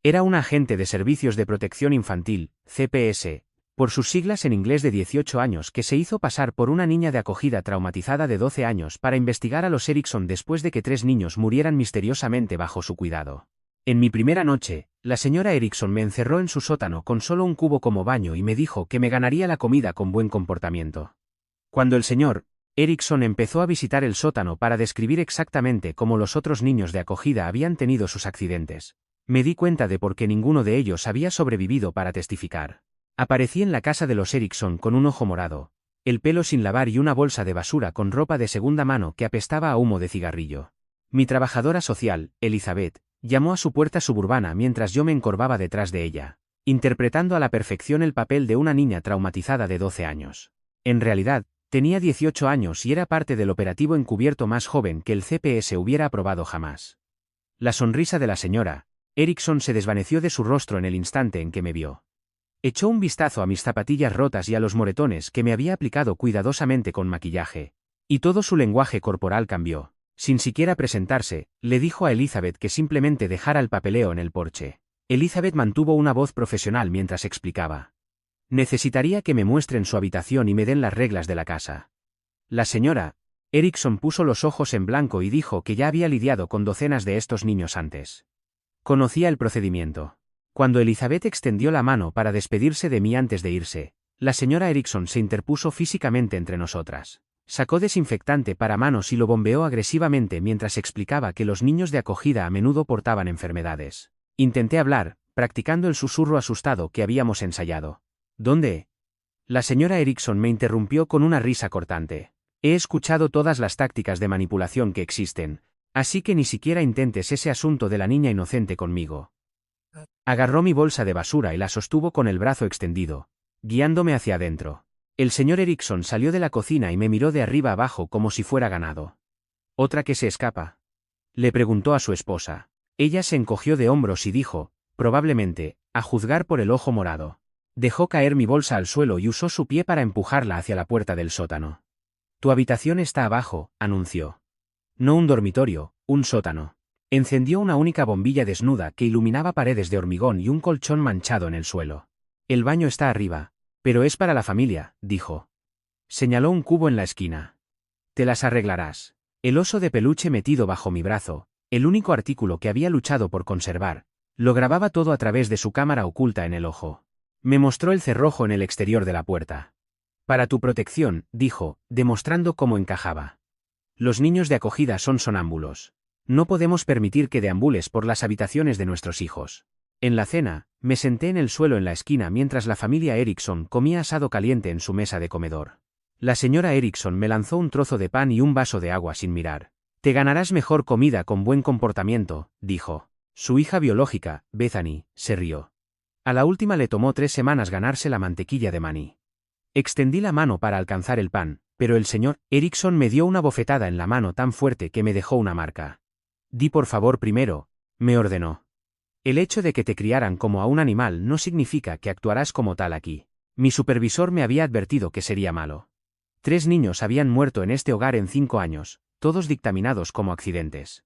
Era un agente de Servicios de Protección Infantil, CPS, por sus siglas en inglés de 18 años que se hizo pasar por una niña de acogida traumatizada de 12 años para investigar a los Erickson después de que 3 niños murieran misteriosamente bajo su cuidado. En mi primera noche, la señora Erickson me encerró en su sótano con solo un cubo como baño y me dijo que me ganaría la comida con buen comportamiento. Cuando el señor Erickson empezó a visitar el sótano para describir exactamente cómo los otros niños de acogida habían tenido sus accidentes, me di cuenta de por qué ninguno de ellos había sobrevivido para testificar. Aparecí en la casa de los Erickson con un ojo morado, el pelo sin lavar y una bolsa de basura con ropa de segunda mano que apestaba a humo de cigarrillo. Mi trabajadora social, Elizabeth, llamó a su puerta suburbana mientras yo me encorvaba detrás de ella, interpretando a la perfección el papel de una niña traumatizada de 12 años. En realidad, tenía 18 años y era parte del operativo encubierto más joven que el CPS hubiera aprobado jamás. La sonrisa de la señora Erickson se desvaneció de su rostro en el instante en que me vio. Echó un vistazo a mis zapatillas rotas y a los moretones que me había aplicado cuidadosamente con maquillaje, y todo su lenguaje corporal cambió. Sin siquiera presentarse, le dijo a Elizabeth que simplemente dejara el papeleo en el porche. Elizabeth mantuvo una voz profesional mientras explicaba. Necesitaría que me muestren su habitación y me den las reglas de la casa. La señora Erickson puso los ojos en blanco y dijo que ya había lidiado con docenas de estos niños antes. Conocía el procedimiento. Cuando Elizabeth extendió la mano para despedirse de mí antes de irse, la señora Erickson se interpuso físicamente entre nosotras. Sacó desinfectante para manos y lo bombeó agresivamente mientras explicaba que los niños de acogida a menudo portaban enfermedades. Intenté hablar, practicando el susurro asustado que habíamos ensayado. ¿Dónde? La señora Erickson me interrumpió con una risa cortante. He escuchado todas las tácticas de manipulación que existen, así que ni siquiera intentes ese asunto de la niña inocente conmigo. Agarró mi bolsa de basura y la sostuvo con el brazo extendido, guiándome hacia adentro. El señor Erickson salió de la cocina y me miró de arriba abajo como si fuera ganado. ¿Otra que se escapa?, le preguntó a su esposa. Ella se encogió de hombros y dijo, probablemente, a juzgar por el ojo morado. Dejó caer mi bolsa al suelo y usó su pie para empujarla hacia la puerta del sótano. Tu habitación está abajo, anunció. No un dormitorio, un sótano. Encendió una única bombilla desnuda que iluminaba paredes de hormigón y un colchón manchado en el suelo. El baño está arriba, pero es para la familia, dijo. Señaló un cubo en la esquina. Te las arreglarás. El oso de peluche metido bajo mi brazo, el único artículo que había luchado por conservar, lo grababa todo a través de su cámara oculta en el ojo. Me mostró el cerrojo en el exterior de la puerta. Para tu protección, dijo, demostrando cómo encajaba. Los niños de acogida son sonámbulos. No podemos permitir que deambules por las habitaciones de nuestros hijos. En la cena, me senté en el suelo en la esquina mientras la familia Erickson comía asado caliente en su mesa de comedor. La señora Erickson me lanzó un trozo de pan y un vaso de agua sin mirar. Te ganarás mejor comida con buen comportamiento, dijo. Su hija biológica, Bethany, se rió. A la última le tomó 3 semanas ganarse la mantequilla de maní. Extendí la mano para alcanzar el pan, pero el señor Erickson me dio una bofetada en la mano tan fuerte que me dejó una marca. Di por favor primero, me ordenó. El hecho de que te criaran como a un animal no significa que actuarás como tal aquí. Mi supervisor me había advertido que sería malo. 3 niños habían muerto en este hogar en 5 años, todos dictaminados como accidentes.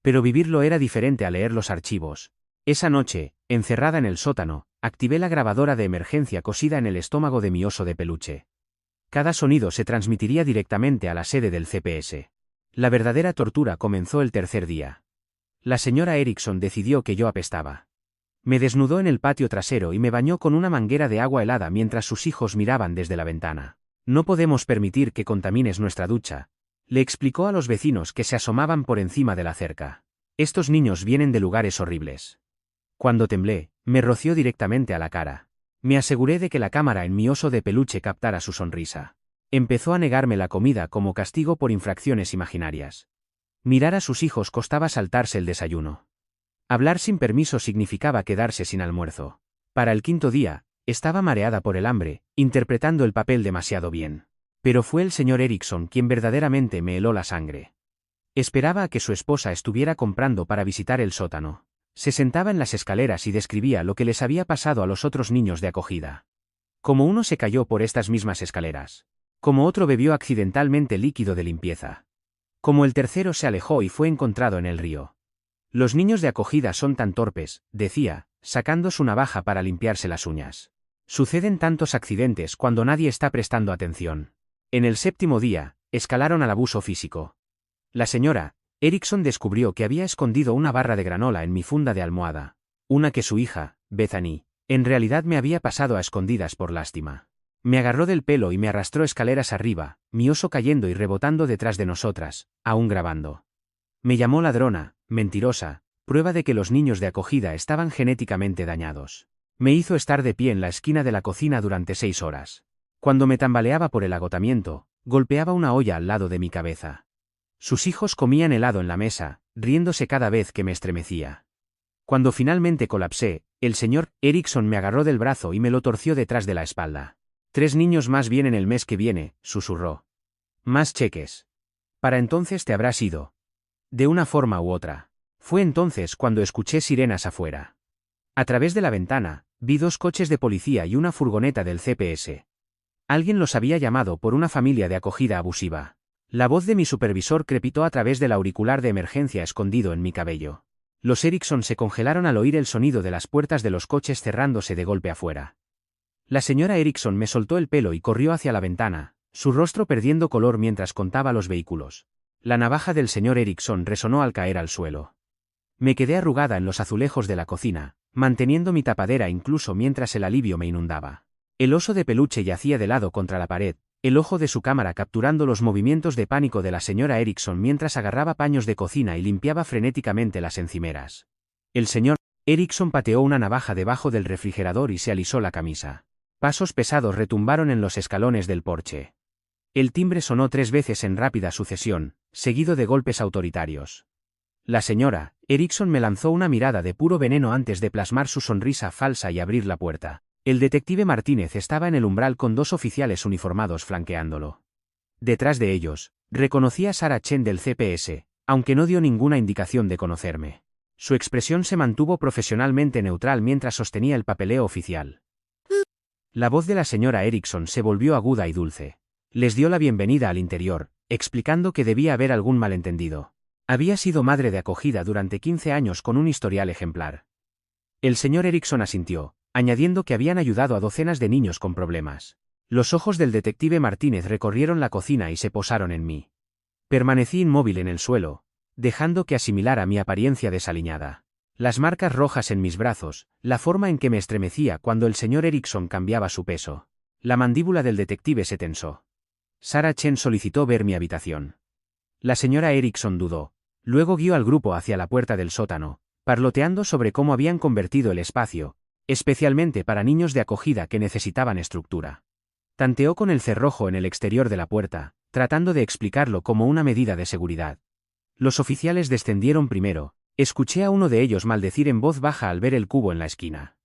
Pero vivirlo era diferente a leer los archivos. Esa noche, encerrada en el sótano, activé la grabadora de emergencia cosida en el estómago de mi oso de peluche. Cada sonido se transmitiría directamente a la sede del CPS. La verdadera tortura comenzó el tercer día. La señora Erickson decidió que yo apestaba. Me desnudó en el patio trasero y me bañó con una manguera de agua helada mientras sus hijos miraban desde la ventana. No podemos permitir que contamines nuestra ducha, le explicó a los vecinos que se asomaban por encima de la cerca. Estos niños vienen de lugares horribles. Cuando temblé, me roció directamente a la cara. Me aseguré de que la cámara en mi oso de peluche captara su sonrisa. Empezó a negarme la comida como castigo por infracciones imaginarias. Mirar a sus hijos costaba saltarse el desayuno. Hablar sin permiso significaba quedarse sin almuerzo. Para el 5.º día, estaba mareada por el hambre, interpretando el papel demasiado bien. Pero fue el señor Erickson quien verdaderamente me heló la sangre. Esperaba a que su esposa estuviera comprando para visitar el sótano. Se sentaba en las escaleras y describía lo que les había pasado a los otros niños de acogida. Como uno se cayó por estas mismas escaleras. Como otro bebió accidentalmente líquido de limpieza. Como el tercero se alejó y fue encontrado en el río. Los niños de acogida son tan torpes, decía, sacando su navaja para limpiarse las uñas. Suceden tantos accidentes cuando nadie está prestando atención. En el 7º día, escalaron al abuso físico. La señora Erickson descubrió que había escondido una barra de granola en mi funda de almohada, una que su hija, Bethany, en realidad me había pasado a escondidas por lástima. Me agarró del pelo y me arrastró escaleras arriba, mi oso cayendo y rebotando detrás de nosotras, aún grabando. Me llamó ladrona, mentirosa, prueba de que los niños de acogida estaban genéticamente dañados. Me hizo estar de pie en la esquina de la cocina durante 6 horas. Cuando me tambaleaba por el agotamiento, golpeaba una olla al lado de mi cabeza. Sus hijos comían helado en la mesa, riéndose cada vez que me estremecía. Cuando finalmente colapsé, el señor Erickson me agarró del brazo y me lo torció detrás de la espalda. 3 niños más vienen el mes que viene, susurró. Más cheques. Para entonces te habrás ido. De una forma u otra. Fue entonces cuando escuché sirenas afuera. A través de la ventana, vi 2 coches de policía y una furgoneta del CPS. Alguien los había llamado por una familia de acogida abusiva. La voz de mi supervisor crepitó a través del auricular de emergencia escondido en mi cabello. Los Erickson se congelaron al oír el sonido de las puertas de los coches cerrándose de golpe afuera. La señora Erickson me soltó el pelo y corrió hacia la ventana, su rostro perdiendo color mientras contaba los vehículos. La navaja del señor Erickson resonó al caer al suelo. Me quedé arrugada en los azulejos de la cocina, manteniendo mi tapadera incluso mientras el alivio me inundaba. El oso de peluche yacía de lado contra la pared, el ojo de su cámara capturando los movimientos de pánico de la señora Erickson mientras agarraba paños de cocina y limpiaba frenéticamente las encimeras. El señor Erickson pateó una navaja debajo del refrigerador y se alisó la camisa. Pasos pesados retumbaron en los escalones del porche. El timbre sonó 3 veces en rápida sucesión, seguido de golpes autoritarios. La señora Erickson me lanzó una mirada de puro veneno antes de plasmar su sonrisa falsa y abrir la puerta. El detective Martínez estaba en el umbral con 2 oficiales uniformados flanqueándolo. Detrás de ellos, reconocí a Sarah Chen del CPS, aunque no dio ninguna indicación de conocerme. Su expresión se mantuvo profesionalmente neutral mientras sostenía el papeleo oficial. La voz de la señora Erickson se volvió aguda y dulce. Les dio la bienvenida al interior, explicando que debía haber algún malentendido. Había sido madre de acogida durante 15 años con un historial ejemplar. El señor Erickson asintió, añadiendo que habían ayudado a docenas de niños con problemas. Los ojos del detective Martínez recorrieron la cocina y se posaron en mí. Permanecí inmóvil en el suelo, dejando que asimilara mi apariencia desaliñada. Las marcas rojas en mis brazos, la forma en que me estremecía cuando el señor Erickson cambiaba su peso. La mandíbula del detective se tensó. Sarah Chen solicitó ver mi habitación. La señora Erickson dudó. Luego guió al grupo hacia la puerta del sótano, parloteando sobre cómo habían convertido el espacio, especialmente para niños de acogida que necesitaban estructura. Tanteó con el cerrojo en el exterior de la puerta, tratando de explicarlo como una medida de seguridad. Los oficiales descendieron primero. Escuché a uno de ellos maldecir en voz baja al ver el cubo en la esquina.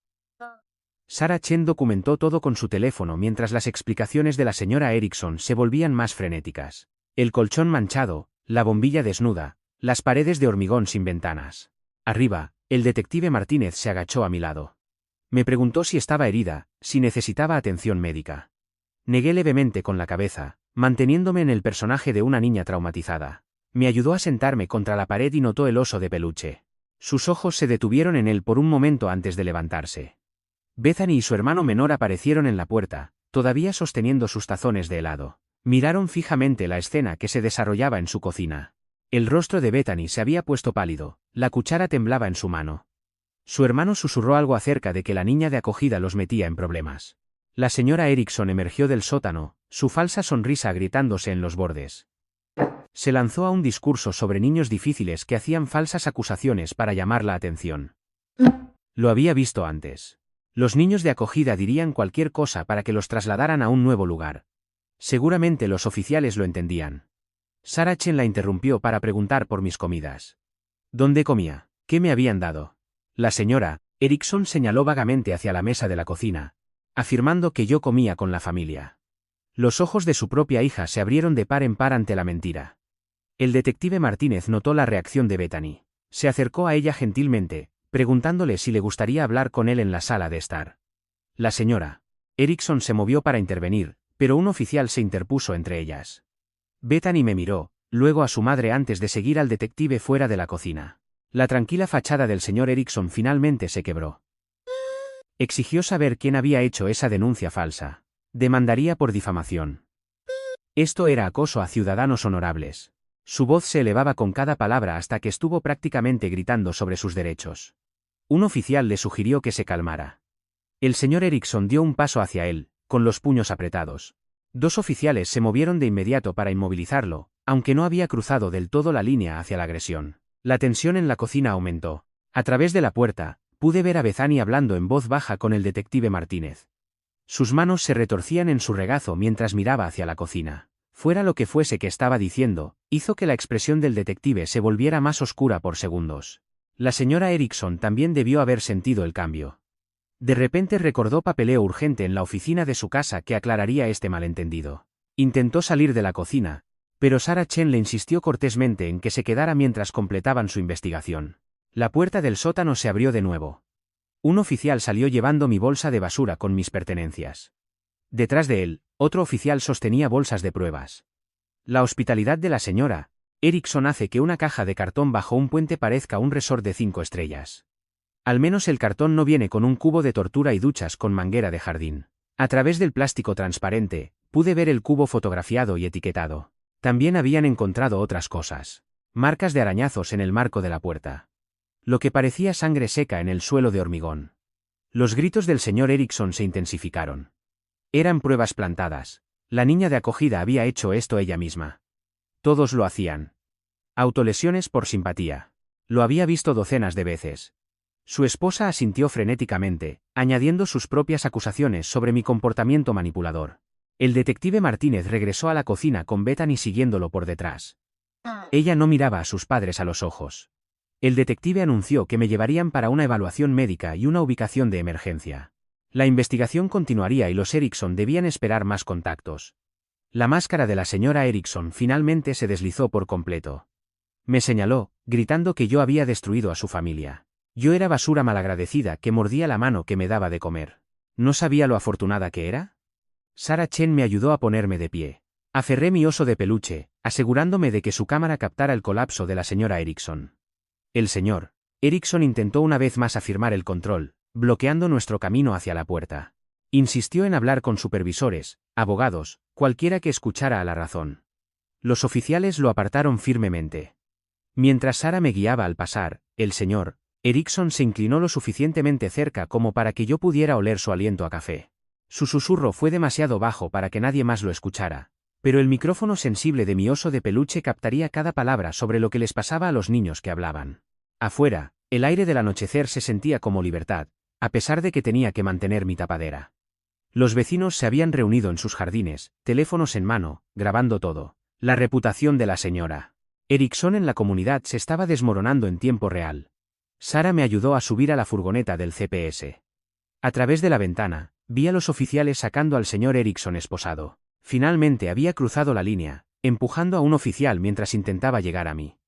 Sarah Chen documentó todo con su teléfono mientras las explicaciones de la señora Erickson se volvían más frenéticas. El colchón manchado, la bombilla desnuda, las paredes de hormigón sin ventanas. Arriba, el detective Martínez se agachó a mi lado. Me preguntó si estaba herida, si necesitaba atención médica. Negué levemente con la cabeza, manteniéndome en el personaje de una niña traumatizada. Me ayudó a sentarme contra la pared y notó el oso de peluche. Sus ojos se detuvieron en él por un momento antes de levantarse. Bethany y su hermano menor aparecieron en la puerta, todavía sosteniendo sus tazones de helado. Miraron fijamente la escena que se desarrollaba en su cocina. El rostro de Bethany se había puesto pálido, la cuchara temblaba en su mano. Su hermano susurró algo acerca de que la niña de acogida los metía en problemas. La señora Erickson emergió del sótano, su falsa sonrisa agrietándose en los bordes. Se lanzó a un discurso sobre niños difíciles que hacían falsas acusaciones para llamar la atención. Lo había visto antes. Los niños de acogida dirían cualquier cosa para que los trasladaran a un nuevo lugar. Seguramente los oficiales lo entendían. Sarah Chen la interrumpió para preguntar por mis comidas. ¿Dónde comía? ¿Qué me habían dado? La señora Erickson señaló vagamente hacia la mesa de la cocina, afirmando que yo comía con la familia. Los ojos de su propia hija se abrieron de par en par ante la mentira. El detective Martínez notó la reacción de Bethany. Se acercó a ella gentilmente, preguntándole si le gustaría hablar con él en la sala de estar. La señora Erickson se movió para intervenir, pero un oficial se interpuso entre ellas. Bethany me miró, luego a su madre antes de seguir al detective fuera de la cocina. La tranquila fachada del señor Erickson finalmente se quebró. Exigió saber quién había hecho esa denuncia falsa. Demandaría por difamación. Esto era acoso a ciudadanos honorables. Su voz se elevaba con cada palabra hasta que estuvo prácticamente gritando sobre sus derechos. Un oficial le sugirió que se calmara. El señor Erickson dio un paso hacia él, con los puños apretados. Dos oficiales se movieron de inmediato para inmovilizarlo, aunque no había cruzado del todo la línea hacia la agresión. La tensión en la cocina aumentó. A través de la puerta, pude ver a Bethany hablando en voz baja con el detective Martínez. Sus manos se retorcían en su regazo mientras miraba hacia la cocina. Fuera lo que fuese que estaba diciendo, hizo que la expresión del detective se volviera más oscura por segundos. La señora Erickson también debió haber sentido el cambio. De repente recordó papeleo urgente en la oficina de su casa que aclararía este malentendido. Intentó salir de la cocina, pero Sarah Chen le insistió cortésmente en que se quedara mientras completaban su investigación. La puerta del sótano se abrió de nuevo. Un oficial salió llevando mi bolsa de basura con mis pertenencias. Detrás de él, otro oficial sostenía bolsas de pruebas. La hospitalidad de la señora Erickson hace que una caja de cartón bajo un puente parezca un resort de 5 estrellas. Al menos el cartón no viene con un cubo de tortura y duchas con manguera de jardín. A través del plástico transparente, pude ver el cubo fotografiado y etiquetado. También habían encontrado otras cosas. Marcas de arañazos en el marco de la puerta. Lo que parecía sangre seca en el suelo de hormigón. Los gritos del señor Erickson se intensificaron. Eran pruebas plantadas. La niña de acogida había hecho esto ella misma. Todos lo hacían. Autolesiones por simpatía. Lo había visto docenas de veces. Su esposa asintió frenéticamente, añadiendo sus propias acusaciones sobre mi comportamiento manipulador. El detective Martínez regresó a la cocina con Bethany siguiéndolo por detrás. Ella no miraba a sus padres a los ojos. El detective anunció que me llevarían para una evaluación médica y una ubicación de emergencia. La investigación continuaría y los Erickson debían esperar más contactos. La máscara de la señora Erickson finalmente se deslizó por completo. Me señaló, gritando que yo había destruido a su familia. Yo era basura malagradecida que mordía la mano que me daba de comer. ¿No sabía lo afortunada que era? Sarah Chen me ayudó a ponerme de pie. Aferré mi oso de peluche, asegurándome de que su cámara captara el colapso de la señora Erickson. El señor Erickson intentó una vez más afirmar el control, bloqueando nuestro camino hacia la puerta. Insistió en hablar con supervisores, abogados, cualquiera que escuchara a la razón. Los oficiales lo apartaron firmemente. Mientras Sarah me guiaba al pasar, el señor Erickson se inclinó lo suficientemente cerca como para que yo pudiera oler su aliento a café. Su susurro fue demasiado bajo para que nadie más lo escuchara, pero el micrófono sensible de mi oso de peluche captaría cada palabra sobre lo que les pasaba a los niños que hablaban. Afuera, el aire del anochecer se sentía como libertad, a pesar de que tenía que mantener mi tapadera. Los vecinos se habían reunido en sus jardines, teléfonos en mano, grabando todo. La reputación de la señora Erickson en la comunidad se estaba desmoronando en tiempo real. Sarah me ayudó a subir a la furgoneta del CPS. A través de la ventana, vi a los oficiales sacando al señor Erickson esposado. Finalmente había cruzado la línea, empujando a un oficial mientras intentaba llegar a mí.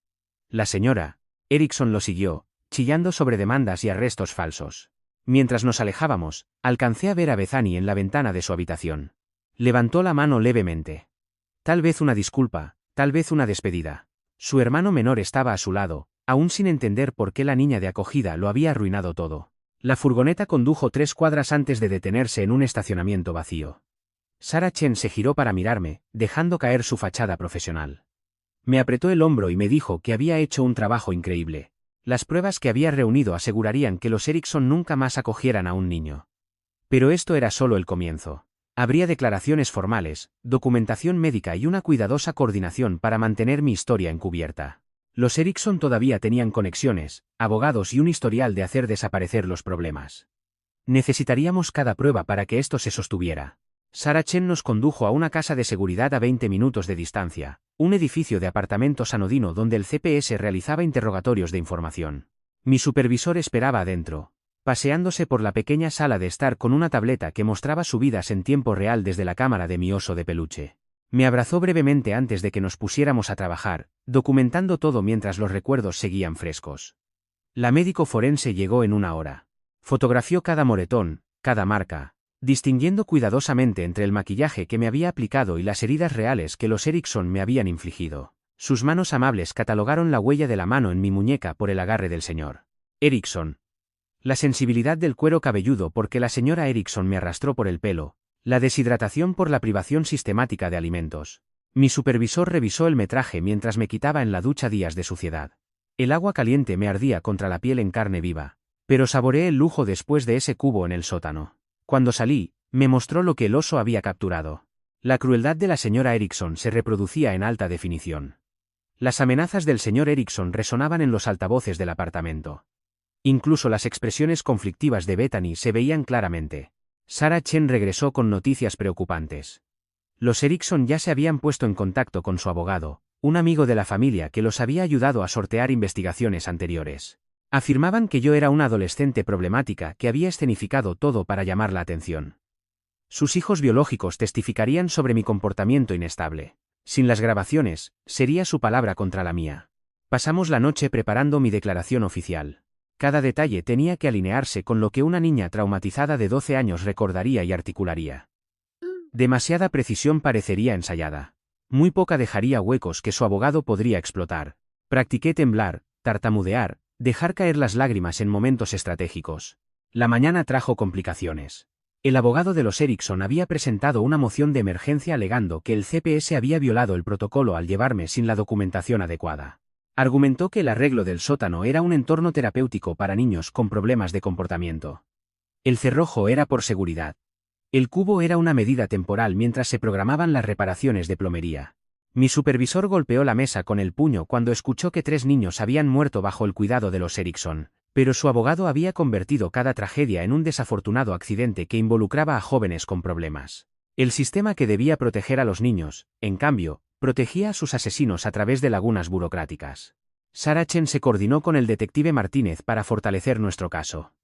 La señora Erickson lo siguió, chillando sobre demandas y arrestos falsos. Mientras nos alejábamos, alcancé a ver a Bethany en la ventana de su habitación. Levantó la mano levemente. Tal vez una disculpa, tal vez una despedida. Su hermano menor estaba a su lado, aún sin entender por qué la niña de acogida lo había arruinado todo. La furgoneta condujo 3 cuadras antes de detenerse en un estacionamiento vacío. Sarah Chen se giró para mirarme, dejando caer su fachada profesional. Me apretó el hombro y me dijo que había hecho un trabajo increíble. Las pruebas que había reunido asegurarían que los Erickson nunca más acogieran a un niño. Pero esto era solo el comienzo. Habría declaraciones formales, documentación médica y una cuidadosa coordinación para mantener mi historia encubierta. Los Erickson todavía tenían conexiones, abogados y un historial de hacer desaparecer los problemas. Necesitaríamos cada prueba para que esto se sostuviera. Sarah Chen nos condujo a una casa de seguridad a 20 minutos de distancia, un edificio de apartamentos anodino donde el CPS realizaba interrogatorios de información. Mi supervisor esperaba adentro, paseándose por la pequeña sala de estar con una tableta que mostraba subidas en tiempo real desde la cámara de mi oso de peluche. Me abrazó brevemente antes de que nos pusiéramos a trabajar, documentando todo mientras los recuerdos seguían frescos. La médico forense llegó en 1 hora. Fotografió cada moretón, cada marca, distinguiendo cuidadosamente entre el maquillaje que me había aplicado y las heridas reales que los Erickson me habían infligido. Sus manos amables catalogaron la huella de la mano en mi muñeca por el agarre del señor Erickson. La sensibilidad del cuero cabelludo porque la señora Erickson me arrastró por el pelo, la deshidratación por la privación sistemática de alimentos. Mi supervisor revisó el metraje mientras me quitaba en la ducha días de suciedad. El agua caliente me ardía contra la piel en carne viva, pero saboreé el lujo después de ese cubo en el sótano. Cuando salí, me mostró lo que el oso había capturado. La crueldad de la señora Erickson se reproducía en alta definición. Las amenazas del señor Erickson resonaban en los altavoces del apartamento. Incluso las expresiones conflictivas de Bethany se veían claramente. Sarah Chen regresó con noticias preocupantes. Los Erickson ya se habían puesto en contacto con su abogado, un amigo de la familia que los había ayudado a sortear investigaciones anteriores. Afirmaban que yo era una adolescente problemática que había escenificado todo para llamar la atención. Sus hijos biológicos testificarían sobre mi comportamiento inestable. Sin las grabaciones, sería su palabra contra la mía. Pasamos la noche preparando mi declaración oficial. Cada detalle tenía que alinearse con lo que una niña traumatizada de 12 años recordaría y articularía. Demasiada precisión parecería ensayada. Muy poca dejaría huecos que su abogado podría explotar. Practiqué temblar, tartamudear, dejar caer las lágrimas en momentos estratégicos. La mañana trajo complicaciones. El abogado de los Erickson había presentado una moción de emergencia alegando que el CPS había violado el protocolo al llevarme sin la documentación adecuada. Argumentó que el arreglo del sótano era un entorno terapéutico para niños con problemas de comportamiento. El cerrojo era por seguridad. El cubo era una medida temporal mientras se programaban las reparaciones de plomería. Mi supervisor golpeó la mesa con el puño cuando escuchó que 3 niños habían muerto bajo el cuidado de los Erickson, pero su abogado había convertido cada tragedia en un desafortunado accidente que involucraba a jóvenes con problemas. El sistema que debía proteger a los niños, en cambio, protegía a sus asesinos a través de lagunas burocráticas. Sarah Chen se coordinó con el detective Martínez para fortalecer nuestro caso.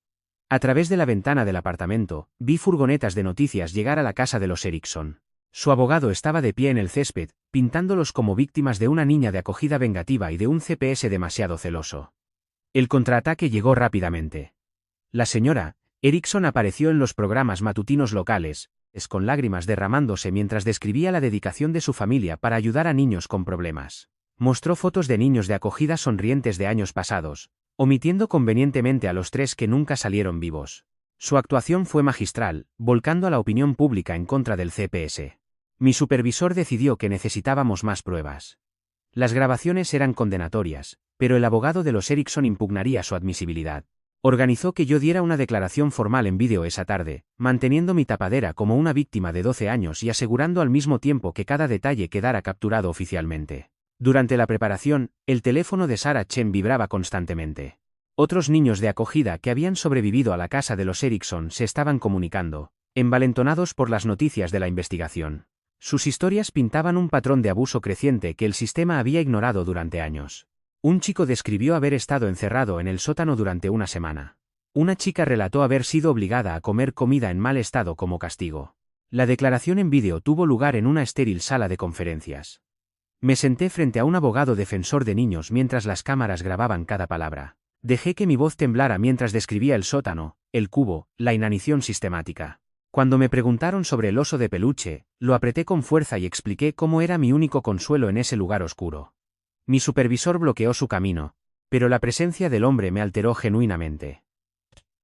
A través de la ventana del apartamento, vi furgonetas de noticias llegar a la casa de los Erickson. Su abogado estaba de pie en el césped, pintándolos como víctimas de una niña de acogida vengativa y de un CPS demasiado celoso. El contraataque llegó rápidamente. La señora Erickson apareció en los programas matutinos locales, con lágrimas derramándose mientras describía la dedicación de su familia para ayudar a niños con problemas. Mostró fotos de niños de acogida sonrientes de años pasados, omitiendo convenientemente a los 3 que nunca salieron vivos. Su actuación fue magistral, volcando a la opinión pública en contra del CPS. Mi supervisor decidió que necesitábamos más pruebas. Las grabaciones eran condenatorias, pero el abogado de los Erickson impugnaría su admisibilidad. Organizó que yo diera una declaración formal en vídeo esa tarde, manteniendo mi tapadera como una víctima de 12 años y asegurando al mismo tiempo que cada detalle quedara capturado oficialmente. Durante la preparación, el teléfono de Sarah Chen vibraba constantemente. Otros niños de acogida que habían sobrevivido a la casa de los Erickson se estaban comunicando, envalentonados por las noticias de la investigación. Sus historias pintaban un patrón de abuso creciente que el sistema había ignorado durante años. Un chico describió haber estado encerrado en el sótano durante una semana. Una chica relató haber sido obligada a comer comida en mal estado como castigo. La declaración en vídeo tuvo lugar en una estéril sala de conferencias. Me senté frente a un abogado defensor de niños mientras las cámaras grababan cada palabra. Dejé que mi voz temblara mientras describía el sótano, el cubo, la inanición sistemática. Cuando me preguntaron sobre el oso de peluche, lo apreté con fuerza y expliqué cómo era mi único consuelo en ese lugar oscuro. Mi supervisor bloqueó su camino, pero la presencia del hombre me alteró genuinamente.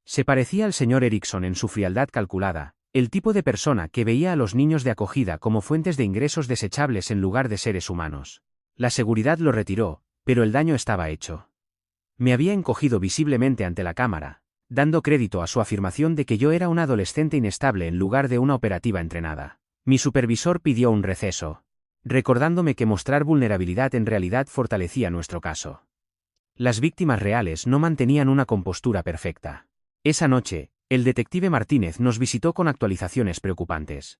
Se parecía al señor Erickson en su frialdad calculada, el tipo de persona que veía a los niños de acogida como fuentes de ingresos desechables en lugar de seres humanos. La seguridad lo retiró, pero el daño estaba hecho. Me había encogido visiblemente ante la cámara, dando crédito a su afirmación de que yo era una adolescente inestable en lugar de una operativa entrenada. Mi supervisor pidió un receso, recordándome que mostrar vulnerabilidad en realidad fortalecía nuestro caso. Las víctimas reales no mantenían una compostura perfecta. Esa noche, el detective Martínez nos visitó con actualizaciones preocupantes.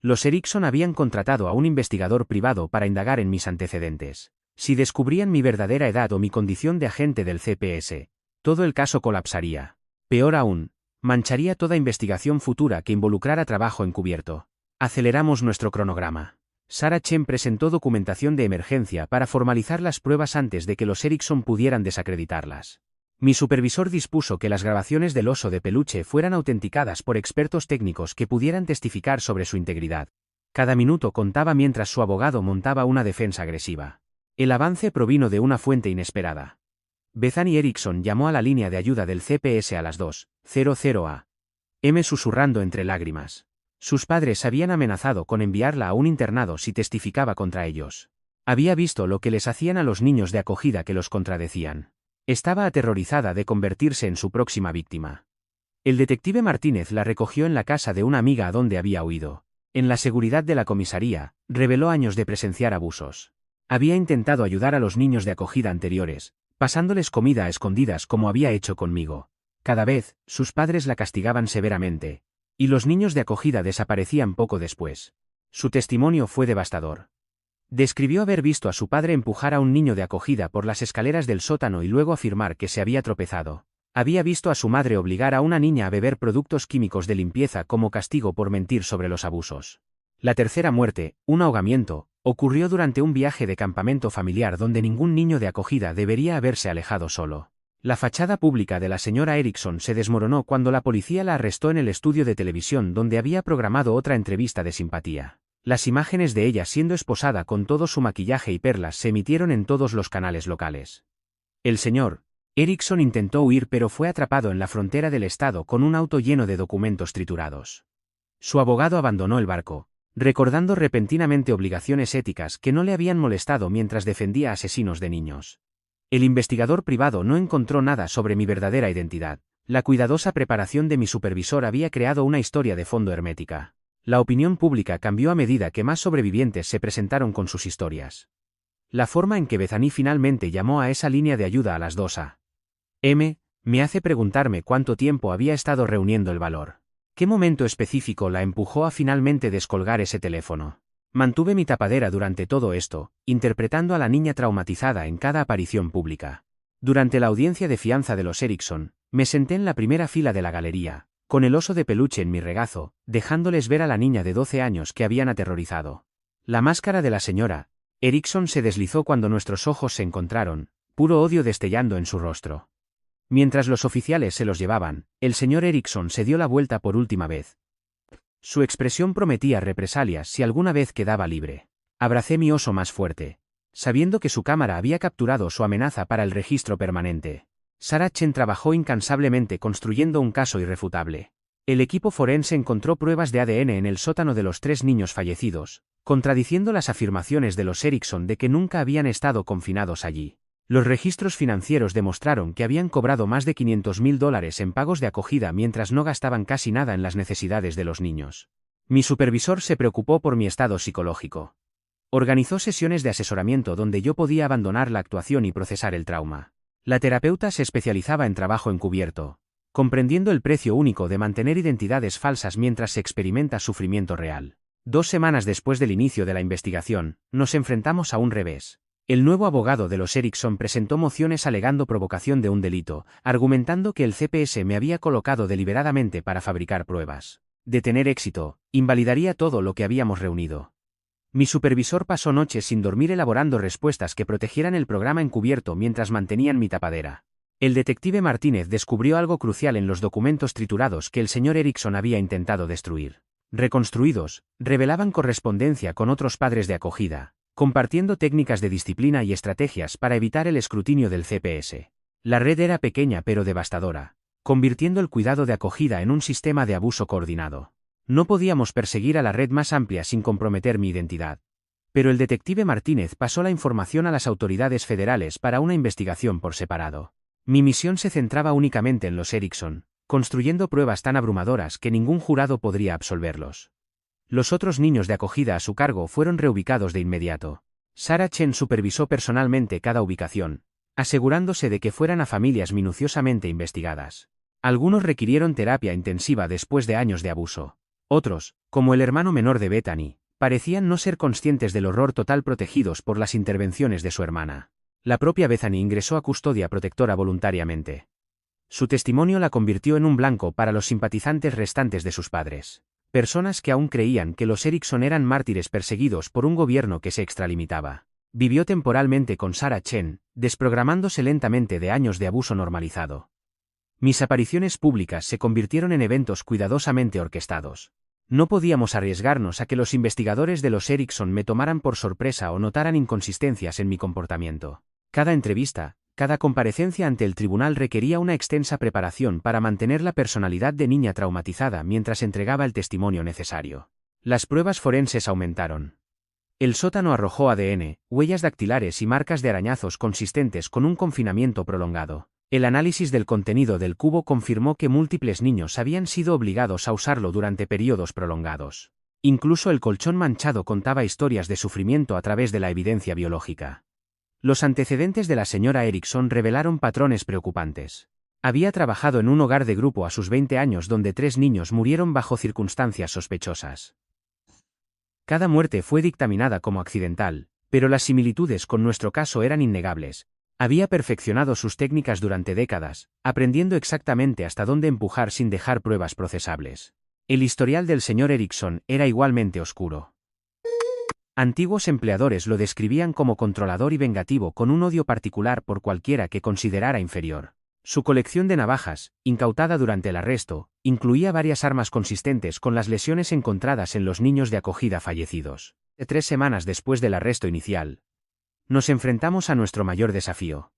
Los Erickson habían contratado a un investigador privado para indagar en mis antecedentes. Si descubrían mi verdadera edad o mi condición de agente del CPS, todo el caso colapsaría. Peor aún, mancharía toda investigación futura que involucrara trabajo encubierto. Aceleramos nuestro cronograma. Sarah Chen presentó documentación de emergencia para formalizar las pruebas antes de que los Erickson pudieran desacreditarlas. Mi supervisor dispuso que las grabaciones del oso de peluche fueran autenticadas por expertos técnicos que pudieran testificar sobre su integridad. Cada minuto contaba mientras su abogado montaba una defensa agresiva. El avance provino de una fuente inesperada. Bethany Erickson llamó a la línea de ayuda del CPS a las 2:00 a.m. susurrando entre lágrimas. Sus padres habían amenazado con enviarla a un internado si testificaba contra ellos. Había visto lo que les hacían a los niños de acogida que los contradecían. Estaba aterrorizada de convertirse en su próxima víctima. El detective Martínez la recogió en la casa de una amiga a donde había huido. En la seguridad de la comisaría, reveló años de presenciar abusos. Había intentado ayudar a los niños de acogida anteriores, pasándoles comida a escondidas como había hecho conmigo. Cada vez, sus padres la castigaban severamente, y los niños de acogida desaparecían poco después. Su testimonio fue devastador. Describió haber visto a su padre empujar a un niño de acogida por las escaleras del sótano y luego afirmar que se había tropezado. Había visto a su madre obligar a una niña a beber productos químicos de limpieza como castigo por mentir sobre los abusos. La tercera muerte, un ahogamiento, ocurrió durante un viaje de campamento familiar donde ningún niño de acogida debería haberse alejado solo. La fachada pública de la señora Erickson se desmoronó cuando la policía la arrestó en el estudio de televisión donde había programado otra entrevista de simpatía. Las imágenes de ella siendo esposada con todo su maquillaje y perlas se emitieron en todos los canales locales. El señor Erickson intentó huir pero fue atrapado en la frontera del estado con un auto lleno de documentos triturados. Su abogado abandonó el barco, recordando repentinamente obligaciones éticas que no le habían molestado mientras defendía a asesinos de niños. El investigador privado no encontró nada sobre mi verdadera identidad. La cuidadosa preparación de mi supervisor había creado una historia de fondo hermética. La opinión pública cambió a medida que más sobrevivientes se presentaron con sus historias. La forma en que Bethany finalmente llamó a esa línea de ayuda a las 2 a.m. me hace preguntarme cuánto tiempo había estado reuniendo el valor. ¿Qué momento específico la empujó a finalmente descolgar ese teléfono? Mantuve mi tapadera durante todo esto, interpretando a la niña traumatizada en cada aparición pública. Durante la audiencia de fianza de los Erickson, me senté en la primera fila de la galería, con el oso de peluche en mi regazo, dejándoles ver a la niña de 12 años que habían aterrorizado. La máscara de la señora Erickson se deslizó cuando nuestros ojos se encontraron, puro odio destellando en su rostro. Mientras los oficiales se los llevaban, el señor Erickson se dio la vuelta por última vez. Su expresión prometía represalias si alguna vez quedaba libre. Abracé mi oso más fuerte, sabiendo que su cámara había capturado su amenaza para el registro permanente. Sarah Chen trabajó incansablemente construyendo un caso irrefutable. El equipo forense encontró pruebas de ADN en el sótano de los 3 niños fallecidos, contradiciendo las afirmaciones de los Erickson de que nunca habían estado confinados allí. Los registros financieros demostraron que habían cobrado más de $500,000 en pagos de acogida mientras no gastaban casi nada en las necesidades de los niños. Mi supervisor se preocupó por mi estado psicológico. Organizó sesiones de asesoramiento donde yo podía abandonar la actuación y procesar el trauma. La terapeuta se especializaba en trabajo encubierto, comprendiendo el precio único de mantener identidades falsas mientras se experimenta sufrimiento real. 2 semanas después del inicio de la investigación, nos enfrentamos a un revés. El nuevo abogado de los Erickson presentó mociones alegando provocación de un delito, argumentando que el CPS me había colocado deliberadamente para fabricar pruebas. De tener éxito, invalidaría todo lo que habíamos reunido. Mi supervisor pasó noches sin dormir elaborando respuestas que protegieran el programa encubierto mientras mantenían mi tapadera. El detective Martínez descubrió algo crucial en los documentos triturados que el señor Erickson había intentado destruir. Reconstruidos, revelaban correspondencia con otros padres de acogida, compartiendo técnicas de disciplina y estrategias para evitar el escrutinio del CPS. La red era pequeña pero devastadora, convirtiendo el cuidado de acogida en un sistema de abuso coordinado. No podíamos perseguir a la red más amplia sin comprometer mi identidad. Pero el detective Martínez pasó la información a las autoridades federales para una investigación por separado. Mi misión se centraba únicamente en los Erickson, construyendo pruebas tan abrumadoras que ningún jurado podría absolverlos. Los otros niños de acogida a su cargo fueron reubicados de inmediato. Sarah Chen supervisó personalmente cada ubicación, asegurándose de que fueran a familias minuciosamente investigadas. Algunos requirieron terapia intensiva después de años de abuso. Otros, como el hermano menor de Bethany, parecían no ser conscientes del horror total protegidos por las intervenciones de su hermana. La propia Bethany ingresó a custodia protectora voluntariamente. Su testimonio la convirtió en un blanco para los simpatizantes restantes de sus padres. Personas que aún creían que los Erickson eran mártires perseguidos por un gobierno que se extralimitaba. Vivió temporalmente con Sarah Chen, desprogramándose lentamente de años de abuso normalizado. Mis apariciones públicas se convirtieron en eventos cuidadosamente orquestados. No podíamos arriesgarnos a que los investigadores de los Erickson me tomaran por sorpresa o notaran inconsistencias en mi comportamiento. Cada entrevista, Cada comparecencia ante el tribunal requería una extensa preparación para mantener la personalidad de niña traumatizada mientras entregaba el testimonio necesario. Las pruebas forenses aumentaron. El sótano arrojó ADN, huellas dactilares y marcas de arañazos consistentes con un confinamiento prolongado. El análisis del contenido del cubo confirmó que múltiples niños habían sido obligados a usarlo durante periodos prolongados. Incluso el colchón manchado contaba historias de sufrimiento a través de la evidencia biológica. Los antecedentes de la señora Erickson revelaron patrones preocupantes. Había trabajado en un hogar de grupo a sus 20 años donde 3 niños murieron bajo circunstancias sospechosas. Cada muerte fue dictaminada como accidental, pero las similitudes con nuestro caso eran innegables. Había perfeccionado sus técnicas durante décadas, aprendiendo exactamente hasta dónde empujar sin dejar pruebas procesables. El historial del señor Erickson era igualmente oscuro. Antiguos empleadores lo describían como controlador y vengativo con un odio particular por cualquiera que considerara inferior. Su colección de navajas, incautada durante el arresto, incluía varias armas consistentes con las lesiones encontradas en los niños de acogida fallecidos. 3 semanas después del arresto inicial, nos enfrentamos a nuestro mayor desafío.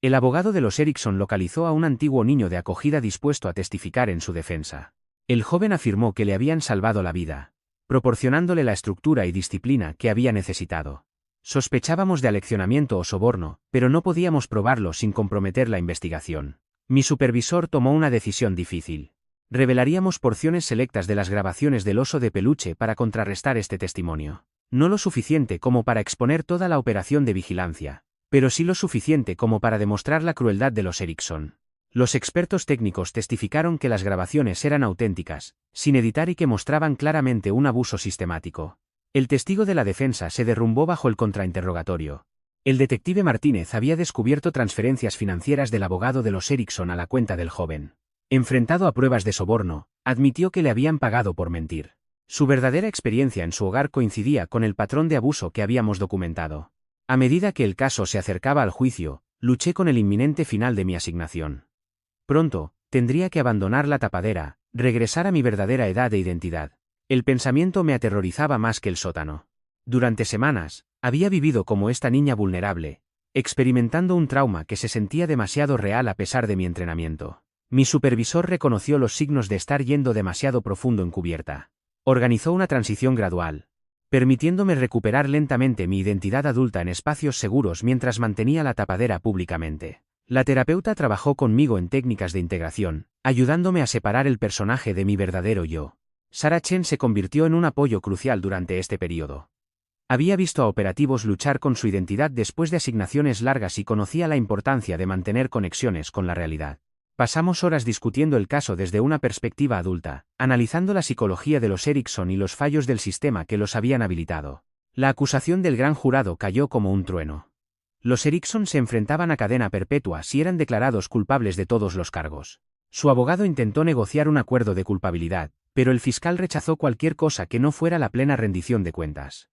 El abogado de los Erickson localizó a un antiguo niño de acogida dispuesto a testificar en su defensa. El joven afirmó que le habían salvado la vida, proporcionándole la estructura y disciplina que había necesitado. Sospechábamos de aleccionamiento o soborno, pero no podíamos probarlo sin comprometer la investigación. Mi supervisor tomó una decisión difícil. Revelaríamos porciones selectas de las grabaciones del oso de peluche para contrarrestar este testimonio. No lo suficiente como para exponer toda la operación de vigilancia, pero sí lo suficiente como para demostrar la crueldad de los Erickson. Los expertos técnicos testificaron que las grabaciones eran auténticas, sin editar y que mostraban claramente un abuso sistemático. El testigo de la defensa se derrumbó bajo el contrainterrogatorio. El detective Martínez había descubierto transferencias financieras del abogado de los Erickson a la cuenta del joven. Enfrentado a pruebas de soborno, admitió que le habían pagado por mentir. Su verdadera experiencia en su hogar coincidía con el patrón de abuso que habíamos documentado. A medida que el caso se acercaba al juicio, luché con el inminente final de mi asignación. Pronto, tendría que abandonar la tapadera, regresar a mi verdadera edad e identidad. El pensamiento me aterrorizaba más que el sótano. Durante semanas, había vivido como esta niña vulnerable, experimentando un trauma que se sentía demasiado real a pesar de mi entrenamiento. Mi supervisor reconoció los signos de estar yendo demasiado profundo en cubierta. Organizó una transición gradual, permitiéndome recuperar lentamente mi identidad adulta en espacios seguros mientras mantenía la tapadera públicamente. La terapeuta trabajó conmigo en técnicas de integración, ayudándome a separar el personaje de mi verdadero yo. Sarah Chen se convirtió en un apoyo crucial durante este periodo. Había visto a operativos luchar con su identidad después de asignaciones largas y conocía la importancia de mantener conexiones con la realidad. Pasamos horas discutiendo el caso desde una perspectiva adulta, analizando la psicología de los Erickson y los fallos del sistema que los habían habilitado. La acusación del gran jurado cayó como un trueno. Los Erickson se enfrentaban a cadena perpetua si eran declarados culpables de todos los cargos. Su abogado intentó negociar un acuerdo de culpabilidad, pero el fiscal rechazó cualquier cosa que no fuera la plena rendición de cuentas.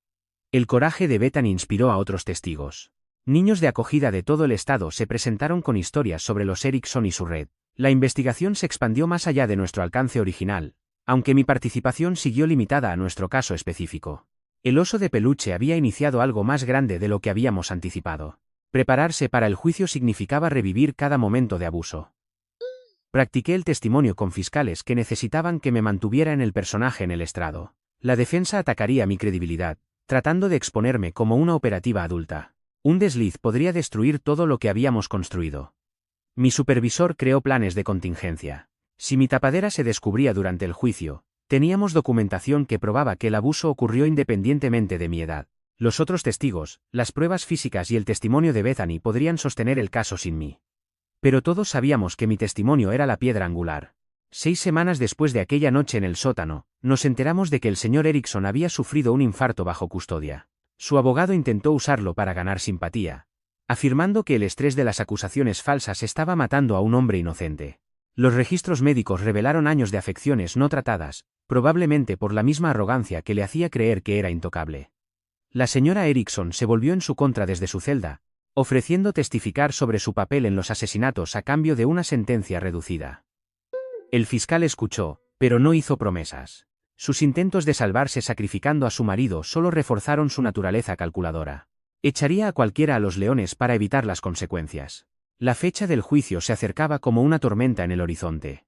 El coraje de Bethany inspiró a otros testigos. Niños de acogida de todo el estado se presentaron con historias sobre los Erickson y su red. La investigación se expandió más allá de nuestro alcance original, aunque mi participación siguió limitada a nuestro caso específico. El oso de peluche había iniciado algo más grande de lo que habíamos anticipado. Prepararse para el juicio significaba revivir cada momento de abuso. Practiqué el testimonio con fiscales que necesitaban que me mantuviera en el personaje en el estrado. La defensa atacaría mi credibilidad, tratando de exponerme como una operativa adulta. Un desliz podría destruir todo lo que habíamos construido. Mi supervisor creó planes de contingencia. Si mi tapadera se descubría durante el juicio, teníamos documentación que probaba que el abuso ocurrió independientemente de mi edad. Los otros testigos, las pruebas físicas y el testimonio de Bethany podrían sostener el caso sin mí. Pero todos sabíamos que mi testimonio era la piedra angular. 6 semanas después de aquella noche en el sótano, nos enteramos de que el señor Erickson había sufrido un infarto bajo custodia. Su abogado intentó usarlo para ganar simpatía, afirmando que el estrés de las acusaciones falsas estaba matando a un hombre inocente. Los registros médicos revelaron años de afecciones no tratadas, probablemente por la misma arrogancia que le hacía creer que era intocable. La señora Erickson se volvió en su contra desde su celda, ofreciendo testificar sobre su papel en los asesinatos a cambio de una sentencia reducida. El fiscal escuchó, pero no hizo promesas. Sus intentos de salvarse sacrificando a su marido solo reforzaron su naturaleza calculadora. Echaría a cualquiera a los leones para evitar las consecuencias. La fecha del juicio se acercaba como una tormenta en el horizonte.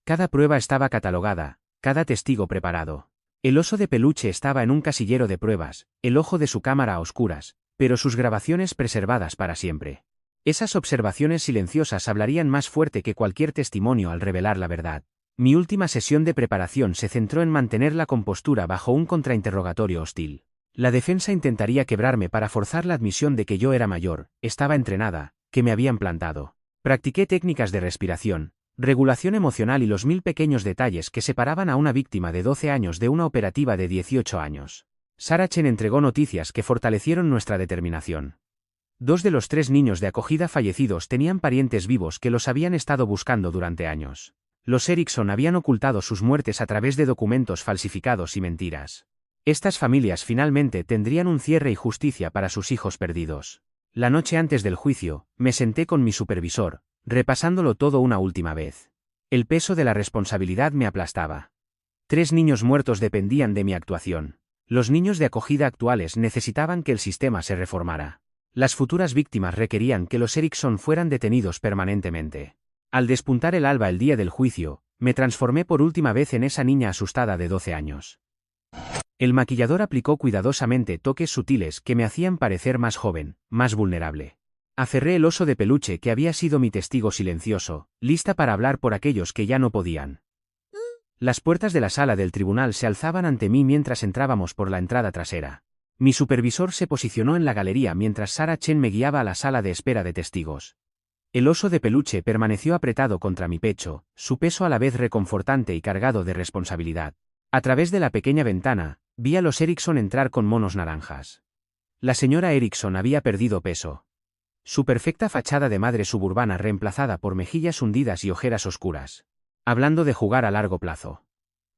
Cada prueba estaba catalogada, cada testigo preparado. El oso de peluche estaba en un casillero de pruebas, el ojo de su cámara a oscuras, pero sus grabaciones preservadas para siempre. Esas observaciones silenciosas hablarían más fuerte que cualquier testimonio al revelar la verdad. Mi última sesión de preparación se centró en mantener la compostura bajo un contrainterrogatorio hostil. La defensa intentaría quebrarme para forzar la admisión de que yo era mayor, estaba entrenada, que me habían plantado. Practiqué técnicas de respiración, regulación emocional y los 1000 pequeños detalles que separaban a una víctima de 12 años de una operativa de 18 años. Sarah Chen entregó noticias que fortalecieron nuestra determinación. 2 de los 3 niños de acogida fallecidos tenían parientes vivos que los habían estado buscando durante años. Los Erickson habían ocultado sus muertes a través de documentos falsificados y mentiras. Estas familias finalmente tendrían un cierre y justicia para sus hijos perdidos. La noche antes del juicio, me senté con mi supervisor, repasándolo todo una última vez. El peso de la responsabilidad me aplastaba. 3 niños muertos dependían de mi actuación. Los niños de acogida actuales necesitaban que el sistema se reformara. Las futuras víctimas requerían que los Erickson fueran detenidos permanentemente. Al despuntar el alba el día del juicio, me transformé por última vez en esa niña asustada de 12 años. El maquillador aplicó cuidadosamente toques sutiles que me hacían parecer más joven, más vulnerable. Aferré el oso de peluche que había sido mi testigo silencioso, lista para hablar por aquellos que ya no podían. Las puertas de la sala del tribunal se alzaban ante mí mientras entrábamos por la entrada trasera. Mi supervisor se posicionó en la galería mientras Sarah Chen me guiaba a la sala de espera de testigos. El oso de peluche permaneció apretado contra mi pecho, su peso a la vez reconfortante y cargado de responsabilidad. A través de la pequeña ventana, vi a los Erickson entrar con monos naranjas. La señora Erickson había perdido peso. Su perfecta fachada de madre suburbana reemplazada por mejillas hundidas y ojeras oscuras. Hablando de jugar a largo plazo.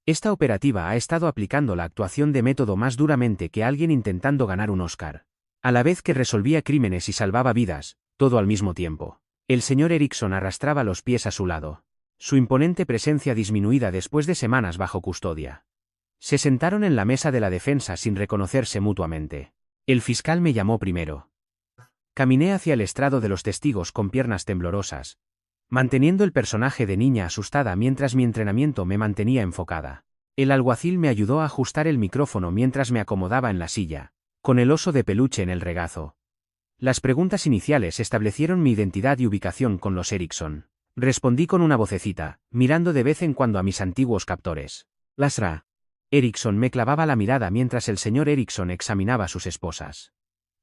Esta operativa ha estado aplicando la actuación de método más duramente que alguien intentando ganar un Oscar. A la vez que resolvía crímenes y salvaba vidas, todo al mismo tiempo. El señor Erickson arrastraba los pies a su lado. Su imponente presencia disminuida después de semanas bajo custodia. Se sentaron en la mesa de la defensa sin reconocerse mutuamente. El fiscal me llamó primero. Caminé hacia el estrado de los testigos con piernas temblorosas, manteniendo el personaje de niña asustada mientras mi entrenamiento me mantenía enfocada. El alguacil me ayudó a ajustar el micrófono mientras me acomodaba en la silla, con el oso de peluche en el regazo. Las preguntas iniciales establecieron mi identidad y ubicación con los Erickson. Respondí con una vocecita, mirando de vez en cuando a mis antiguos captores. Lasra. Erickson me clavaba la mirada mientras el señor Erickson examinaba a sus esposas.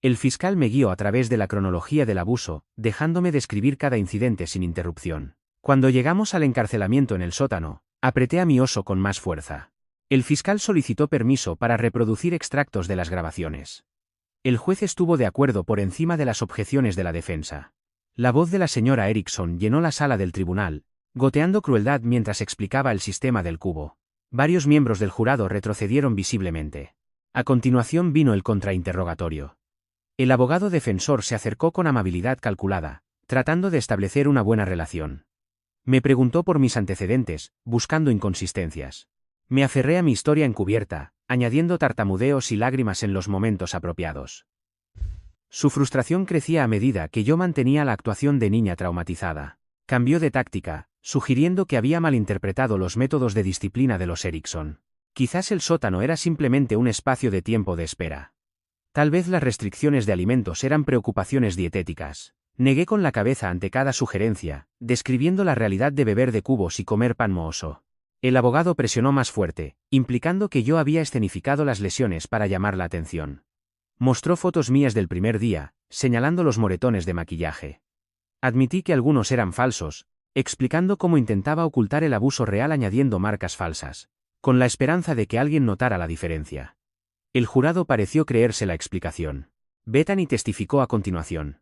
El fiscal me guió a través de la cronología del abuso, dejándome describir cada incidente sin interrupción. Cuando llegamos al encarcelamiento en el sótano, apreté a mi oso con más fuerza. El fiscal solicitó permiso para reproducir extractos de las grabaciones. El juez estuvo de acuerdo por encima de las objeciones de la defensa. La voz de la señora Erickson llenó la sala del tribunal, goteando crueldad mientras explicaba el sistema del cubo. Varios miembros del jurado retrocedieron visiblemente. A continuación vino el contrainterrogatorio. El abogado defensor se acercó con amabilidad calculada, tratando de establecer una buena relación. Me preguntó por mis antecedentes, buscando inconsistencias. Me aferré a mi historia encubierta, añadiendo tartamudeos y lágrimas en los momentos apropiados. Su frustración crecía a medida que yo mantenía la actuación de niña traumatizada. Cambió de táctica, sugiriendo que había malinterpretado los métodos de disciplina de los Erickson. Quizás el sótano era simplemente un espacio de tiempo de espera. Tal vez las restricciones de alimentos eran preocupaciones dietéticas. Negué con la cabeza ante cada sugerencia, describiendo la realidad de beber de cubos y comer pan mohoso. El abogado presionó más fuerte, implicando que yo había escenificado las lesiones para llamar la atención. Mostró fotos mías del primer día, señalando los moretones de maquillaje. Admití que algunos eran falsos, explicando cómo intentaba ocultar el abuso real añadiendo marcas falsas, con la esperanza de que alguien notara la diferencia. El jurado pareció creerse la explicación. Bethany testificó a continuación.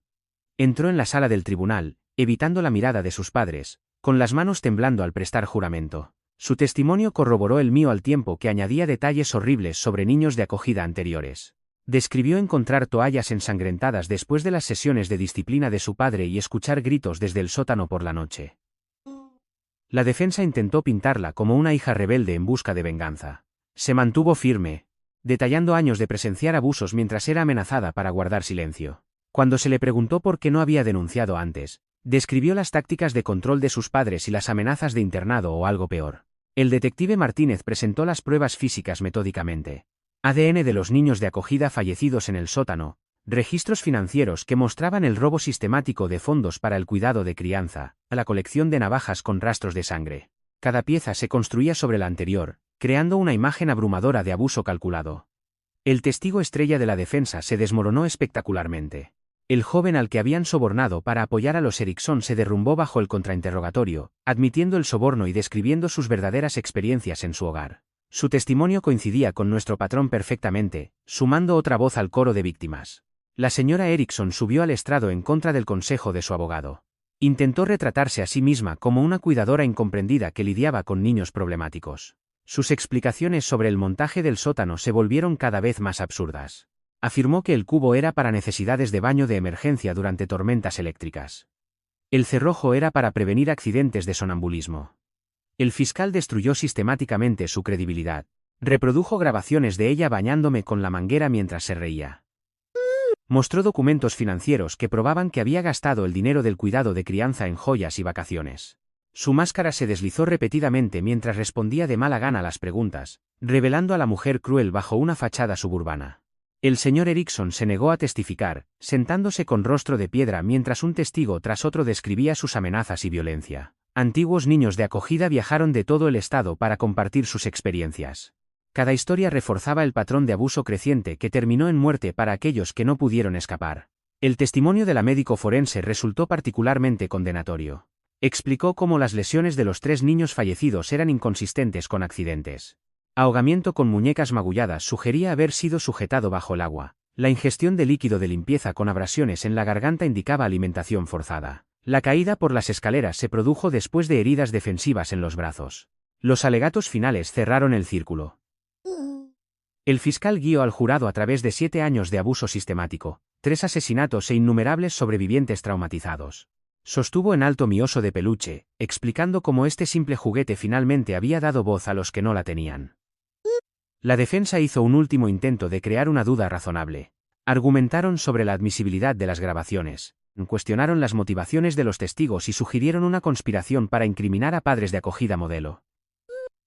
Entró en la sala del tribunal, evitando la mirada de sus padres, con las manos temblando al prestar juramento. Su testimonio corroboró el mío al tiempo que añadía detalles horribles sobre niños de acogida anteriores. Describió encontrar toallas ensangrentadas después de las sesiones de disciplina de su padre y escuchar gritos desde el sótano por la noche. La defensa intentó pintarla como una hija rebelde en busca de venganza. Se mantuvo firme, detallando años de presenciar abusos mientras era amenazada para guardar silencio. Cuando se le preguntó por qué no había denunciado antes, Describió las tácticas de control de sus padres y las amenazas de internado o algo peor. El detective Martínez presentó las pruebas físicas metódicamente. ADN de los niños de acogida fallecidos en el sótano, registros financieros que mostraban el robo sistemático de fondos para el cuidado de crianza, la colección de navajas con rastros de sangre. Cada pieza se construía sobre la anterior, creando una imagen abrumadora de abuso calculado. El testigo estrella de la defensa se desmoronó espectacularmente. El joven al que habían sobornado para apoyar a los Erickson se derrumbó bajo el contrainterrogatorio, admitiendo el soborno y describiendo sus verdaderas experiencias en su hogar. Su testimonio coincidía con nuestro patrón perfectamente, sumando otra voz al coro de víctimas. La señora Erickson subió al estrado en contra del consejo de su abogado. Intentó retratarse a sí misma como una cuidadora incomprendida que lidiaba con niños problemáticos. Sus explicaciones sobre el montaje del sótano se volvieron cada vez más absurdas. Afirmó que el cubo era para necesidades de baño de emergencia durante tormentas eléctricas. El cerrojo era para prevenir accidentes de sonambulismo. El fiscal destruyó sistemáticamente su credibilidad. Reprodujo grabaciones de ella bañándome con la manguera mientras se reía. Mostró documentos financieros que probaban que había gastado el dinero del cuidado de crianza en joyas y vacaciones. Su máscara se deslizó repetidamente mientras respondía de mala gana a las preguntas, revelando a la mujer cruel bajo una fachada suburbana. El señor Erickson se negó a testificar, sentándose con rostro de piedra mientras un testigo tras otro describía sus amenazas y violencia. Antiguos niños de acogida viajaron de todo el estado para compartir sus experiencias. Cada historia reforzaba el patrón de abuso creciente que terminó en muerte para aquellos que no pudieron escapar. El testimonio de la médico forense resultó particularmente condenatorio. Explicó cómo las lesiones de los 3 niños fallecidos eran inconsistentes con accidentes. Ahogamiento con muñecas magulladas sugería haber sido sujetado bajo el agua. La ingestión de líquido de limpieza con abrasiones en la garganta indicaba alimentación forzada. La caída por las escaleras se produjo después de heridas defensivas en los brazos. Los alegatos finales cerraron el círculo. El fiscal guió al jurado a través de 7 años de abuso sistemático, 3 asesinatos e innumerables sobrevivientes traumatizados. Sostuvo en alto mi oso de peluche, explicando cómo este simple juguete finalmente había dado voz a los que no la tenían. La defensa hizo un último intento de crear una duda razonable. Argumentaron sobre la admisibilidad de las grabaciones, cuestionaron las motivaciones de los testigos y sugirieron una conspiración para incriminar a padres de acogida modelo.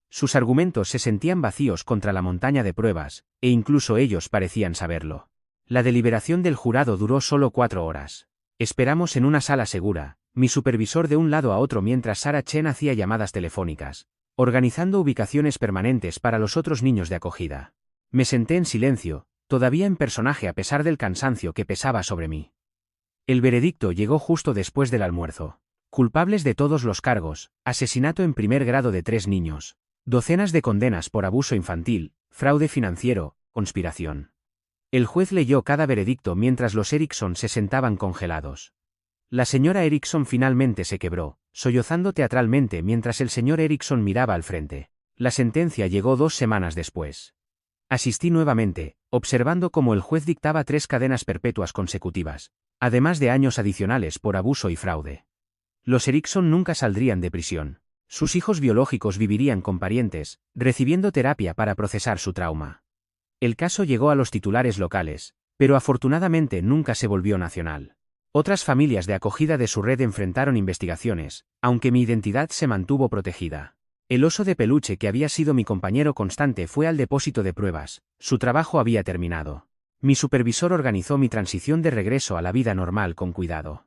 Sus argumentos se sentían vacíos contra la montaña de pruebas, e incluso ellos parecían saberlo. La deliberación del jurado duró solo 4 horas. Esperamos en una sala segura, mi supervisor de un lado a otro mientras Sarah Chen hacía llamadas telefónicas, organizando ubicaciones permanentes para los otros niños de acogida. Me senté en silencio, todavía en personaje a pesar del cansancio que pesaba sobre mí. El veredicto llegó justo después del almuerzo. Culpables de todos los cargos, asesinato en primer grado de 3 niños, docenas de condenas por abuso infantil, fraude financiero, conspiración. El juez leyó cada veredicto mientras los Erickson se sentaban congelados. La señora Erickson finalmente se quebró, sollozando teatralmente mientras el señor Erickson miraba al frente. La sentencia llegó 2 semanas después. Asistí nuevamente, observando cómo el juez dictaba 3 cadenas perpetuas consecutivas, además de años adicionales por abuso y fraude. Los Erickson nunca saldrían de prisión. Sus hijos biológicos vivirían con parientes, recibiendo terapia para procesar su trauma. El caso llegó a los titulares locales, pero afortunadamente nunca se volvió nacional. Otras familias de acogida de su red enfrentaron investigaciones, aunque mi identidad se mantuvo protegida. El oso de peluche que había sido mi compañero constante fue al depósito de pruebas, su trabajo había terminado. Mi supervisor organizó mi transición de regreso a la vida normal con cuidado.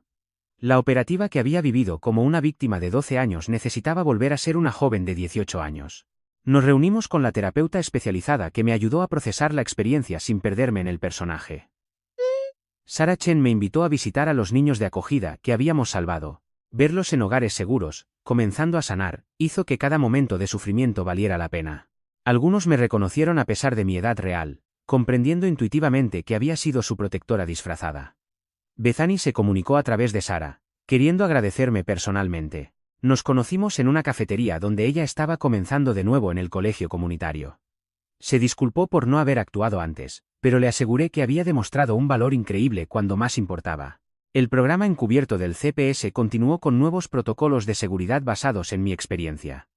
La operativa que había vivido como una víctima de 12 años necesitaba volver a ser una joven de 18 años. Nos reunimos con la terapeuta especializada que me ayudó a procesar la experiencia sin perderme en el personaje. Sarah Chen me invitó a visitar a los niños de acogida que habíamos salvado. Verlos en hogares seguros, comenzando a sanar, hizo que cada momento de sufrimiento valiera la pena. Algunos me reconocieron a pesar de mi edad real, comprendiendo intuitivamente que había sido su protectora disfrazada. Bethany se comunicó a través de Sarah, queriendo agradecerme personalmente. Nos conocimos en una cafetería donde ella estaba comenzando de nuevo en el colegio comunitario. Se disculpó por no haber actuado antes, pero le aseguré que había demostrado un valor increíble cuando más importaba. El programa encubierto del CPS continuó con nuevos protocolos de seguridad basados en mi experiencia.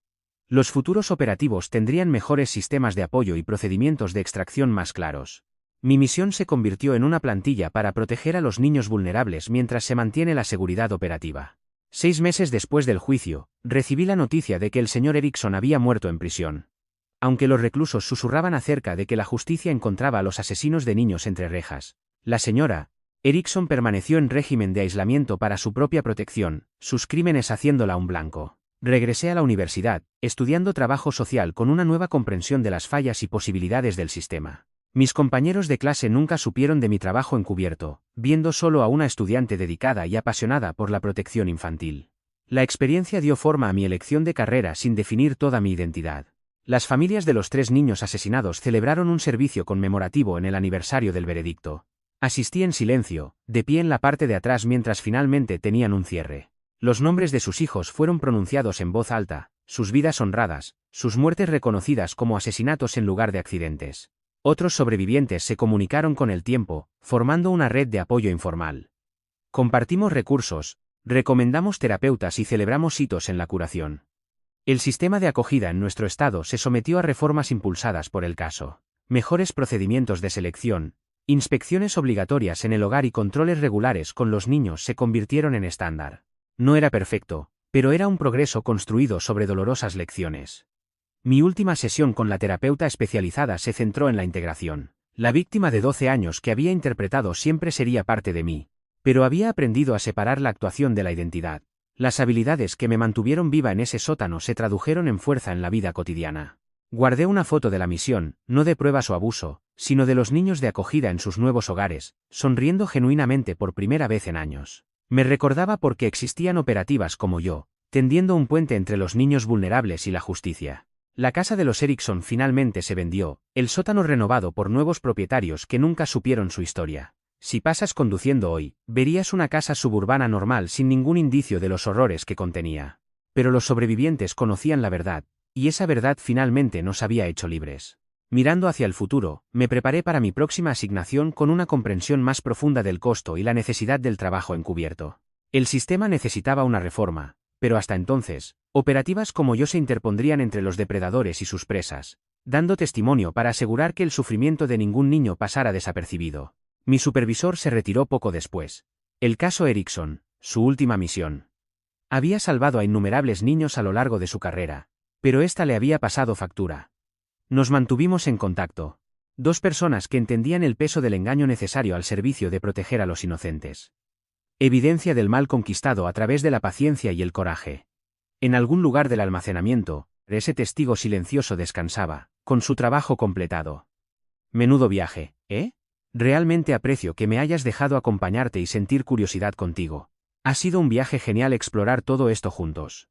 Los futuros operativos tendrían mejores sistemas de apoyo y procedimientos de extracción más claros. Mi misión se convirtió en una plantilla para proteger a los niños vulnerables mientras se mantiene la seguridad operativa. 6 meses después del juicio, recibí la noticia de que el señor Erickson había muerto en prisión. Aunque los reclusos susurraban acerca de que la justicia encontraba a los asesinos de niños entre rejas, la señora Erickson permaneció en régimen de aislamiento para su propia protección, sus crímenes haciéndola un blanco. Regresé a la universidad, estudiando trabajo social con una nueva comprensión de las fallas y posibilidades del sistema. Mis compañeros de clase nunca supieron de mi trabajo encubierto, viendo solo a una estudiante dedicada y apasionada por la protección infantil. La experiencia dio forma a mi elección de carrera sin definir toda mi identidad. Las familias de los 3 niños asesinados celebraron un servicio conmemorativo en el aniversario del veredicto. Asistí en silencio, de pie en la parte de atrás mientras finalmente tenían un cierre. Los nombres de sus hijos fueron pronunciados en voz alta, sus vidas honradas, sus muertes reconocidas como asesinatos en lugar de accidentes. Otros sobrevivientes se comunicaron con el tiempo, formando una red de apoyo informal. Compartimos recursos, recomendamos terapeutas y celebramos hitos en la curación. El sistema de acogida en nuestro estado se sometió a reformas impulsadas por el caso. Mejores procedimientos de selección, inspecciones obligatorias en el hogar y controles regulares con los niños se convirtieron en estándar. No era perfecto, pero era un progreso construido sobre dolorosas lecciones. Mi última sesión con la terapeuta especializada se centró en la integración. La víctima de 12 años que había interpretado siempre sería parte de mí, pero había aprendido a separar la actuación de la identidad. Las habilidades que me mantuvieron viva en ese sótano se tradujeron en fuerza en la vida cotidiana. Guardé una foto de la misión, no de pruebas o abuso, sino de los niños de acogida en sus nuevos hogares, sonriendo genuinamente por primera vez en años. Me recordaba por qué existían operativas como yo, tendiendo un puente entre los niños vulnerables y la justicia. La casa de los Erickson finalmente se vendió, el sótano renovado por nuevos propietarios que nunca supieron su historia. Si pasas conduciendo hoy, verías una casa suburbana normal sin ningún indicio de los horrores que contenía. Pero los sobrevivientes conocían la verdad, y esa verdad finalmente nos había hecho libres. Mirando hacia el futuro, me preparé para mi próxima asignación con una comprensión más profunda del costo y la necesidad del trabajo encubierto. El sistema necesitaba una reforma, pero hasta entonces, operativas como yo se interpondrían entre los depredadores y sus presas, dando testimonio para asegurar que el sufrimiento de ningún niño pasara desapercibido. Mi supervisor se retiró poco después. El caso Erickson, su última misión. Había salvado a innumerables niños a lo largo de su carrera, pero esta le había pasado factura. Nos mantuvimos en contacto. 2 personas que entendían el peso del engaño necesario al servicio de proteger a los inocentes. Evidencia del mal conquistado a través de la paciencia y el coraje. En algún lugar del almacenamiento, ese testigo silencioso descansaba, con su trabajo completado. Menudo viaje, ¿eh? Realmente aprecio que me hayas dejado acompañarte y sentir curiosidad contigo. Ha sido un viaje genial explorar todo esto juntos.